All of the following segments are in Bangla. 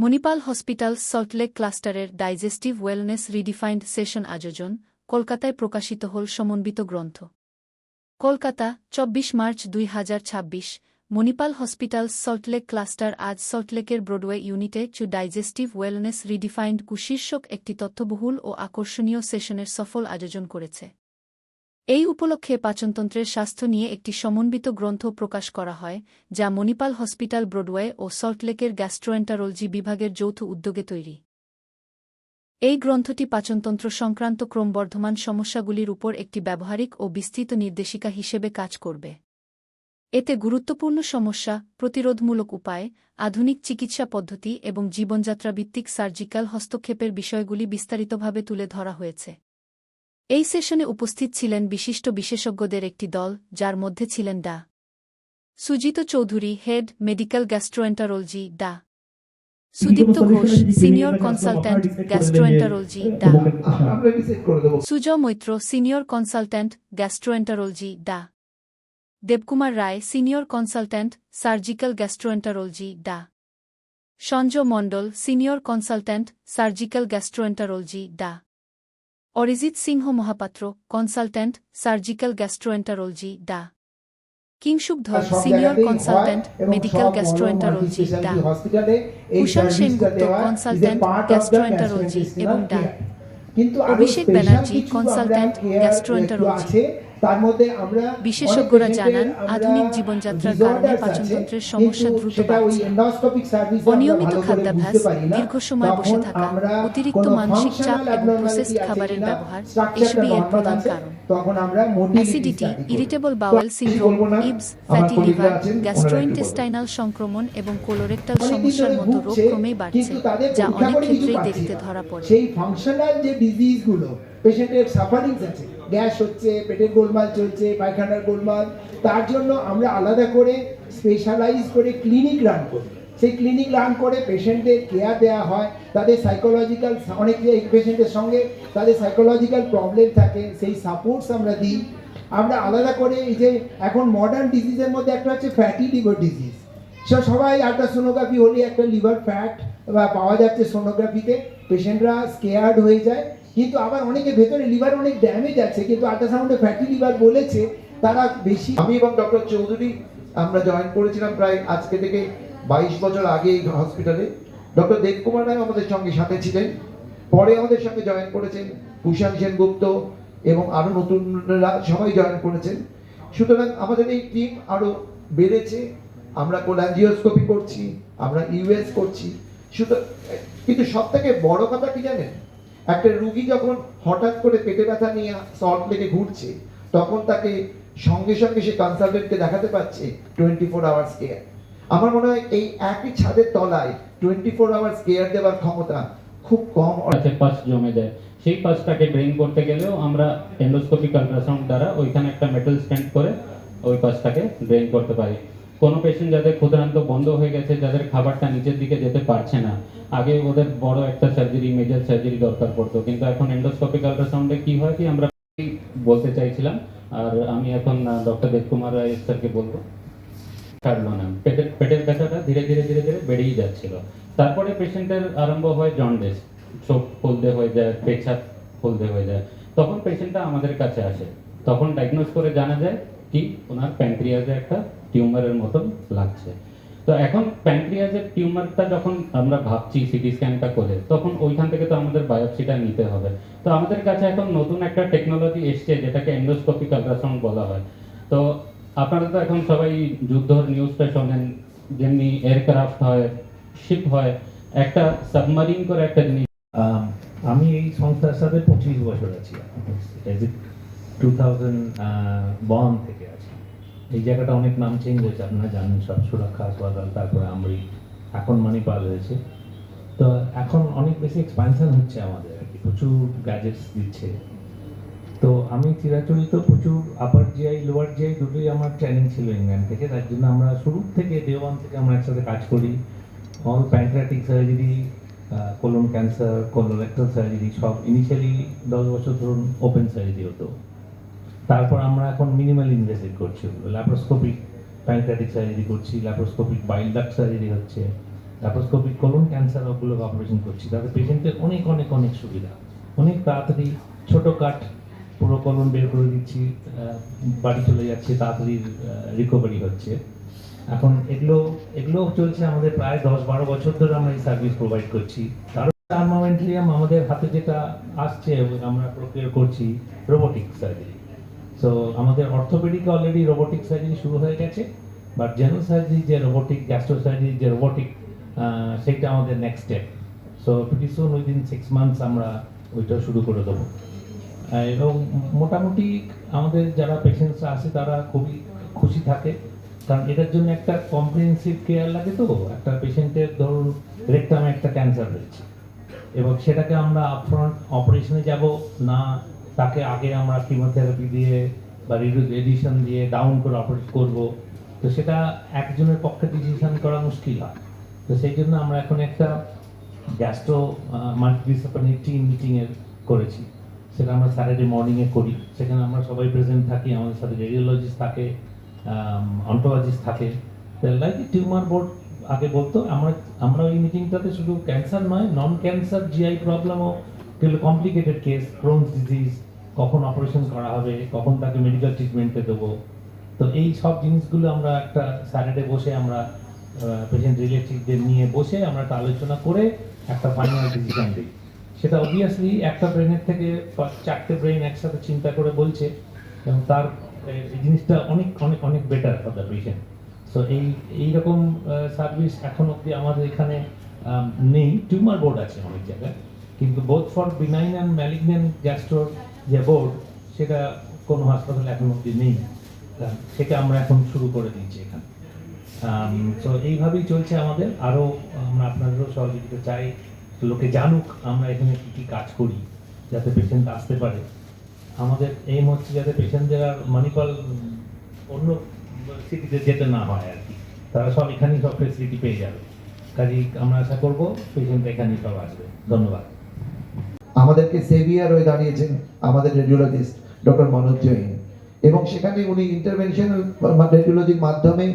মণিপাল হসপিটাল সল্টলেক ক্লাস্টারের ডাইজেস্টিভ ওয়েলনেস রিডিফাইন্ড সেশন আয়োজন কলকাতায় প্রকাশিত হল সমন্বিত গ্রন্থ। Kolkata ২৪ March ২০২৬ Manipal hospital Saltlake cluster আজ সল্টলেকের ব্রডওয়ে ইউনিটে ডাইজেস্টিভ ওয়েলনেস রিডিফাইন্ড শীর্ষক একটি তথ্যবহুল ও আকর্ষণীয় সেশনের সফল আয়োজন করেছে। এই উপলক্ষে পাচনতন্ত্রের স্বাস্থ্য নিয়ে একটি সমন্বিত গ্রন্থ প্রকাশ করা হয়, যা মণিপাল হসপিটাল ব্রডওয়ে ও সল্টলেকের গ্যাস্ট্রোএন্টারোলজি বিভাগের যৌথ উদ্যোগে তৈরি। এই গ্রন্থটি পাচনতন্ত্র সংক্রান্ত ক্রমবর্ধমান সমস্যাগুলির উপর একটি ব্যবহারিক ও বিস্তৃত নির্দেশিকা হিসেবে কাজ করবে। এতে গুরুত্বপূর্ণ সমস্যা, প্রতিরোধমূলক উপায়, আধুনিক চিকিৎসা পদ্ধতি এবং জীবনযাত্রাভিত্তিক সার্জিক্যাল হস্তক্ষেপের বিষয়গুলি বিস্তারিতভাবে তুলে ধরা হয়েছে। এই সেশনে উপস্থিত ছিলেন বিশিষ্ট বিশেষজ্ঞদের একটি দল, যার মধ্যে ছিলেন ডা. Sujit Chowdhury, head medical gastroenterology, ডা. Sudipta Ghosh, senior consultant gastroenterology, ডা. Sujay Maitra, senior consultant gastroenterology, ডা. Debkumar Roy, senior consultant surgical gastroenterology, ডা. Sanjay Mondal, senior consultant surgical gastroenterology, ডা. Arijit Singha Mahapatra, consultant surgical gastroenterology, ডা. কিংশুক ধর, সিনিয়র কনসালট্যান্ট মেডিকেল গ্যাস্ট্রোএন্টারোলজি, ডা. কুশল সেনগুপ্ত, কনসালট্যান্ট গ্যাস্ট্রোএন্টারোলজি এবং ডা. Abhishek Banerjee, consultant gastroenterology. বিশেষজ্ঞরা জানান, আধুনিক জীবনযাত্রার কারণে পাচনতন্ত্রের সমস্যা দ্রুত বাড়ছে। অনিয়মিত খাদ্যাভ্যাস, দীর্ঘ সময় বসে থাকা, অতিরিক্ত মানসিক চাপ এবং প্রসেসড খাবারের ব্যবহার এসবই এর প্রধান কারণ। Acidity, irritable bowel syndrome, IBS, fatty liver, gastrointestinal সংক্রমণ এবং কোলোরেক্টাল সমস্যার মতো রোগ ক্রমেই বাড়ছে, যা অনেক ক্ষেত্রেই দেরিতে ধরা পড়ে। সেই ফাংশনাল যে ডিজিজগুলো পেশেন্টের সাফারিংস আছে, গ্যাস হচ্ছে, পেটের গোলমাল চলছে, পায়খানার গোলমাল, তার জন্য আমরা আলাদা করে স্পেশালাইজ করে ক্লিনিক রান করি। সেই ক্লিনিক রান করে পেশেন্টের কেয়ার দেওয়া হয়, তাদের সাইকোলজিক্যাল, অনেক পেশেন্টের সঙ্গে তাদের সাইকোলজিক্যাল প্রবলেম থাকে, সেই সাপোর্টস আমরা দিই। আমরা আলাদা করে এই যে এখন মডার্ন ডিজিজের মধ্যে একটা হচ্ছে ফ্যাটি লিভার ডিজিজ, সবাই আল্ট্রাসোনোগ্রাফি হলে একটা লিভার ফ্যাট পাওয়া যাচ্ছে সোনোগ্রাফিতে, পেশেন্টরা স্কেয়ার্ড হয়ে যায়, কিন্তু আবার অনেকে ভেতরে লিভার অনেক ড্যামেজ আছে, কিন্তু আল্ট্রাসাউন্ডে ফ্যাটি লিভার বলেছে, তারা বেশি। আমি এবং ডক্টর চৌধুরী আমরা জয়েন করেছিলাম প্রায় আজকে থেকে 22 বছর আগে এই হসপিটালে। ডক্টর দেবকুমার রায় আমাদের সঙ্গে সাথে ছিলেন, পরে আমাদের সঙ্গে জয়েন করেছেন কুশল সেনগুপ্ত এবং আরো নতুনরা সবাই জয়েন করেছেন। সুতরাং আমাদের এই টিম আরো বেড়েছে। আমরা কোল্যাঞ্জিওস্কোপি করছি, আমরা ইউএস করছি। কিন্তু সব থেকে বড় কথা কি জানেন, একটা রুগী যখন হঠাৎ করে পেটে ব্যথা নিয়ে সল্ট লেকে ঘুরছে, তখন তাকে সঙ্গে সঙ্গে সে কনসালটেন্টকে দেখাতে পারছে 24 আওয়ার্স কেয়ার। আমার মনে হয় এই একই ছাদের তলায় 24 আওয়ার্স কেয়ার দেওয়ার ক্ষমতা খুব কম। পাস জমে যায়, সেই পাসটাকে ড্রেন করতে গেলেও আমরা এন্ডোস্কোপিক আল্ট্রাসাউন্ড দ্বারা ওইখানে একটা মেটাল স্ট্যান্ড করে ওই পাসটাকে ড্রেন করতে পারি। কোনো পেশেন্ট যাদের ক্ষুদ্রান্ত বন্ধ হয়ে গেছে, যাদের খাবারটা নিচের দিকে যেতে পারছে না, আগে ওদের বড় একটা সার্জারি, মেজর সার্জারি দরকার পড়তো, কিন্তু এখন এন্ডোস্কোপিক আল্ট্রাসাউন্ডে কি হয় কি আমরা বলতে চাইছিলাম। আর আমি এখন ডক্টর দেবকুমার রায় স্যারকে বলবো, ছাড়লো না, পেটের ব্যথাটা ধীরে ধীরে ধীরে ধীরে বেড়েই যাচ্ছিল। তারপরে পেশেন্টের আরম্ভ হয় জন্ডিস, চোখ হলদে হয়ে যায়, পেছাব হলদে হয়ে যায়, তখন পেশেন্টটা আমাদের কাছে আসে। তখন ডায়াগনোস করে জানা যায় কি ওনার প্যানক্রিয়াসে একটা টিউমারের মতন লাগছে। তো এখন প্যানক্রিয়াসের টিউমারটা যখন আমরা ভাবছি সিটি স্ক্যানটা করে, তখন ওইখান থেকে তো আমাদের বায়োপসিটা নিতে হবে। তো আমাদের কাছে এখন নতুন একটা টেকনোলজি এসছে, যেটাকে এন্ডোস্কোপিক আল্ট্রাসাউন্ড বলা হয়। তো আপনারা তো এখন সবাই যুদ্ধর নিউজটা শোনেন, যেমনি এয়ারক্রাফট হয়, শিপ হয়, একটা সাবমারিন করে একটা জিনিস। আমি এই সংস্থার সাথে 25 বছর আছি, 2001 থেকে আছি। এই জায়গাটা অনেক নাম চেঞ্জ হয়েছে, আপনারা জানেন সব, সুরক্ষা হাসপাতাল, তারপরে আমরি, এখন মণিপাল হয়েছে। তো এখন অনেক বেশি এক্সপানশন হচ্ছে আমাদের আর কি, প্রচুর গ্যাজেটস দিচ্ছে। তো আমি চিরাচরিত প্রচুর আপার জিআই, লোয়ার জিআই দুটোই আমার ট্রেনিং ছিল ইংল্যান্ড থেকে, তার জন্য আমরা শুরু থেকে ডে 1 থেকে আমরা একসাথে কাজ করি। All pancreatic surgery, colon cancer, colorectal surgery সব ইনিশিয়ালি 10 বছর ধরুন ওপেন সার্জারি হতো। তারপর আমরা এখন মিনিমাল ইনভেসিভ করছি, ল্যাপ্রোস্কোপিক প্যানক্রিয়াটিক সার্জারি করছি, ল্যাপ্রোস্কোপিক বাইল ডাক্ট সার্জারি হচ্ছে, ল্যাপারোস্কোপিক কোলন ক্যান্সার ওগুলো অপারেশন করছি, তাদের পেশেন্টের অনেক অনেক অনেক সুবিধা, অনেক তাড়াতাড়ি ছোটো কাট পুরো কোলন বের করে দিচ্ছি, বাড়ি চলে যাচ্ছে, তাড়াতাড়ি রিকভারি হচ্ছে। এখন এগুলো চলছে আমাদের প্রায় 10-12 বছর ধরে আমরা এই সার্ভিস প্রোভাইড করছি। তার আর্মামেন্টারিয়াম আমাদের হাতে যেটা আসছে আমরা প্রক্রিয়া করছি রোবোটিক সার্জারি। সো আমাদের অর্থোপেডিকে অলরেডি রোবোটিক সার্জারি শুরু হয়ে গেছে, বাট জেনারেল সার্জারি যে রোবোটিক, গ্যাস্ট্রো সার্জারি যে রোবোটিক, সেটা আমাদের নেক্সট স্টেপ। সো প্রিটি সুন উইদিন 6 মান্থস আমরা ওইটা শুরু করে দেবো। এবং মোটামুটি আমাদের যারা পেশেন্টসরা আসে তারা খুবই খুশি থাকে, কারণ এটার জন্য একটা কম্প্রিহেন্সিভ কেয়ার লাগে। তো একটা পেশেন্টের ধরুন রেকটামে একটা ক্যান্সার রয়েছে এবং সেটাকে আমরা আপফ্রন্ট অপারেশনে যাব না, তাকে আগে আমরা কিমোথেরাপি দিয়ে বা রেডিয়েশন দিয়ে ডাউন করে অপারেট করব, তো সেটা একজনের পক্ষে ডিসিশন করা মুশকিল হয়। তো সেই জন্য আমরা এখন একটা গ্যাস্ট্রো মাল্টিডিসিপ্লিনারি টিম মিটিংয়ের করেছি, সেটা আমরা স্যাটারডে মর্নিংয়ে করি। সেখানে আমরা সবাই প্রেজেন্ট থাকি, আমাদের সাথে রেডিওলজিস্ট থাকে, অন্টোলজিস্ট থাকে। লাইক টিউমার বোর্ড আগে বলতো, আমরা ওই মিটিংটাতে শুধু ক্যান্সার নয়, নন ক্যান্সার জিআই প্রবলেমও, কমপ্লিকেটেড কেস, ক্রোনস ডিজিজ, কখন অপারেশন করা হবে, কখন তাকে মেডিকেল ট্রিটমেন্টে দেবো, তো এই সব জিনিসগুলো আমরা একটা স্যাটারডে বসে আমরা পেশেন্ট রিলেটিভদের নিয়ে বসে আমরা একটা আলোচনা করে একটা ফাইনাল ডিসিশন দিই। সেটা অবভিয়াসলি একটা ব্রেনের থেকে 4টে ব্রেন একসাথে চিন্তা করে বলছে, এবং তার এই জিনিসটা অনেক অনেক অনেক better for the patient. So এইরকম সার্ভিস এখন অবধি আমাদের এখানে নেই। টিউমার বোর্ড আছে অনেক জায়গায়, কিন্তু both for benign and malignant গ্যাস্ট্রোর যে বোর্ড, সেটা কোনো হাসপাতালে এখন অবধি নেই, সেটা আমরা এখন শুরু করে দিচ্ছি এখানে। তো এইভাবেই চলছে আমাদের। আরও আমরা আপনাদেরও সহযোগিতা চাই, লোকে জানুক আমরা এখানে কী কী কাজ করি, যাতে পেশেন্ট আসতে পারে। আমাদের এইম হচ্ছে যাতে পেশেন্টদের আর মণিপাল অন্য সিটিতে যেতে না হয় আর কি, তারা সব এখানেই সব ফেসিলিটি পেয়ে যাবে। কাজেই আমরা আশা করবো পেশেন্ট এখানেই সব আসবে। ধন্যবাদ। আমাদেরকে সেভিয়ার হয়ে দাঁড়িয়েছেন আমাদের রেডিওলজিস্ট ডক্টর মনোজ জৈন, এবং সেখানে উনি ইন্টারভেনশনাল রেডিওলজির মাধ্যমে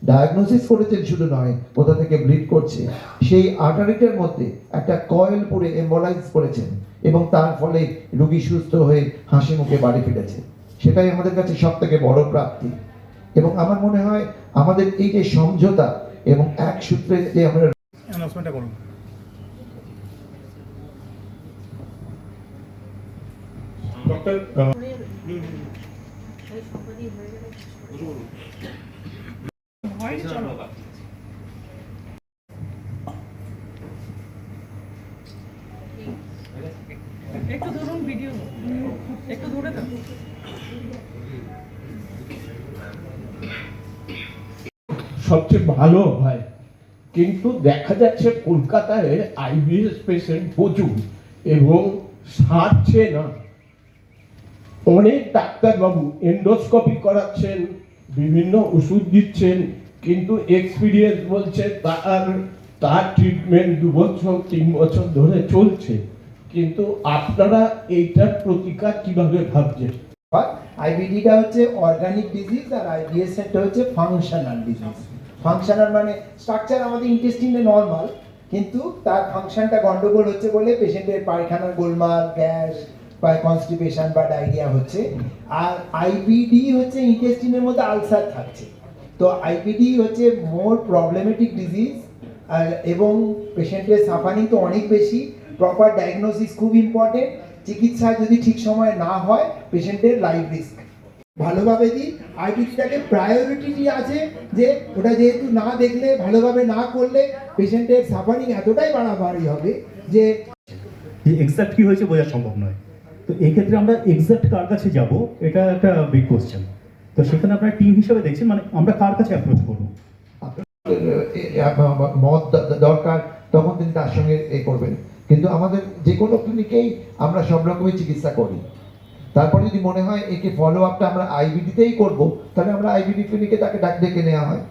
ডায়াগনোসিস করেছেন, শুধু নয় কোথা থেকে ব্লিড করছে সেই আর্টারিটার মধ্যে একটা কয়েল পুরে এম্বলাইজ করেছেন, এবং তার ফলে রোগী সুস্থ হয়ে হাসি মুখে বাড়ি ফিরেছে। সেটাই আমাদের কাছে সব থেকে বড় প্রাপ্তি। এবং আমার মনে হয় আমাদের এই যে সমঝোতা এবং এক সূত্রে যে আমরা অ্যানাউন্সমেন্টটা করুন। ডক্টর একটু ধরুন ভিডিও, একটু ধরে দেন। সবচেয়ে ভালো হয়, কিন্তু দেখা যাচ্ছে কলকাতায় আইবিএস পেশেন্ট প্রচুর এবং সারছে না। অনেক ডাক্তারবাবু এন্ডোস্কোপি করাচ্ছেন, বিভিন্ন ওষুধ দিচ্ছেন, কিন্তু এক্সপিরিয়েন্স বলছে তার ট্রিটমেন্ট 2 বছর 3 বছর ধরে চলছে। কিন্তু আপনারা এইটার প্রতিকার কিভাবে ভাবছেন? আইবিডিটা হচ্ছে অর্গানিক ডিজিজ আর আইবিএসটা হচ্ছে ফাংশনাল ডিজিজ। ফাংশনাল মানে স্ট্রাকচার আমাদের ইন্টেস্টিনে নর্মাল, কিন্তু তার ফাংশনটা গন্ডগোল হচ্ছে বলে পেশেন্টের পায়খানার গোলমাল, গ্যাস বা কনস্টিপেশন বা ডায়রিয়া হচ্ছে। আর আইবিডি হচ্ছে ইন্টেস্টিনের মধ্যে আলসার থাকছে। তো আইবিডি হচ্ছে মোর প্রবলেমেটিক ডিজিজ, এবং পেশেন্টের সাফারিং তো অনেক বেশি। প্রপার ডায়াগনোসিস খুব ইম্পর্টেন্ট। চিকিৎসা যদি ঠিক সময় না হয় পেশেন্টের লাইফ রিস্ক। ভালোভাবে দিই, আইবিডিটাকে প্রায়োরিটি আছে, যে ওটা যেহেতু না দেখলে, ভালোভাবে না করলে পেশেন্টের সাফারিং এতটাই বাড়াবাড়ি হবে যে এক্সাক্ট কি হয়েছে বোঝা সম্ভব নয়। তো এই ক্ষেত্রে আমরা এক্সাক্ট কার কাছে যাব, এটা একটা বিগ কোশ্চেন। তো সেখানে আপনারা টিম হিসেবে দেখছেন, মানে আমরা কার কাছে অ্যাপ্রোচ করবো? মত দরকার তখন তিনি তার সঙ্গে করবেন, কিন্তু আমাদের যে কোনো ক্লিনিকেই আমরা সব রকমের চিকিৎসা করি। তারপরে যদি মনে হয় একে ফলো আপটা আমরা আইবিডিতেই করব, তাহলে আমরা আইবিডি ক্লিনিকে তাকে ডেকে নেওয়া হয়।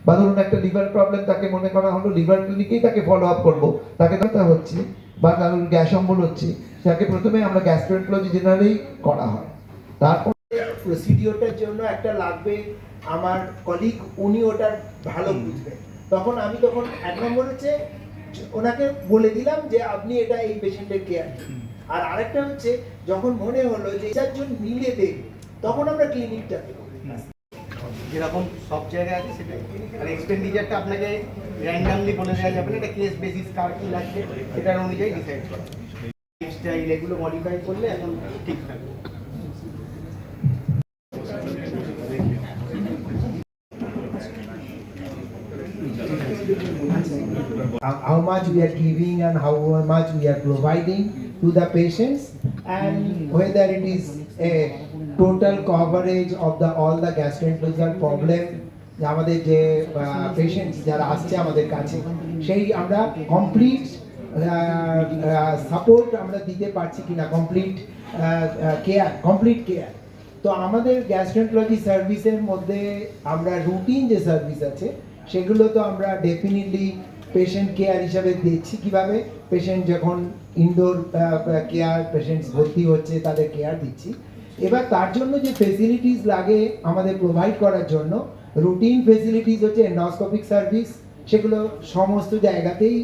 বা ধরুন একটা লিভার প্রবলেম, তাকে মনে করা হলো লিভার ক্লিনিকেই তাকে ফলো আপ করবো, তাকে ব্যথা হচ্ছে বা কারোর গ্যাস অম্বল হচ্ছে, তাকে প্রথমে আমরা গ্যাস্ট্রোএন্টারোলজি জেনারেলেই করা হয়। তারপর প্রসিডিওরটার জন্য একটা লাগবে আমার কলিগ, উনি ওটার ভালো বুঝবেন। তখন আমি এক নম্বর হচ্ছে ওনাকে বলে দিলাম যে আপনি এটা এই পেশেন্টের কেয়ার নিন। আর আরেকটা হচ্ছে যখন মনে হলো যে চারজন মিলে দেখ, তখন আমরা ক্লিনিকটা যেরকম সব জায়গায় আছে সেটাই, আর এক্সপেন্ডিচারটা আপনাকে র্যান্ডামলি বলে দেওয়া যাবে না, এটা কেস বেসিস কার কি লাগবে সেটার অনুযায়ী ডিসাইড করা। লাইফস্টাইল এগুলো মডিফাই করলে এখন ঠিক থাকবে। how much we are giving and how much we are providing to the patients, and whether it is a total coverage of all the gastrointestinal problem আমাদের যে পেশেন্টস যারা আসছে আমাদের কাছে, সেই আমরা কমপ্লিট সাপোর্ট আমরা দিতে পারছি কিনা, কমপ্লিট কেয়ার। তো আমাদের গ্যাস্ট্রোএন্টারোলজি সার্ভিসের মধ্যে আমরা রুটিন যে সার্ভিস আছে সেগুলো তো আমরা ডেফিনেটলি পেশেন্ট কেয়ার হিসাবে দিচ্ছি। কিভাবে পেশেন্ট যখন ইনডোর কেয়ার, পেশেন্টস ভর্তি হচ্ছে তাদের কেয়ার দিচ্ছি। এবার তার জন্য যে ফেসিলিটিস লাগে আমাদের প্রোভাইড করার জন্য, রুটিন ফেসিলিটিস হচ্ছে এন্ডোস্কোপিক সার্ভিস, সেগুলো সমস্ত জায়গাতেই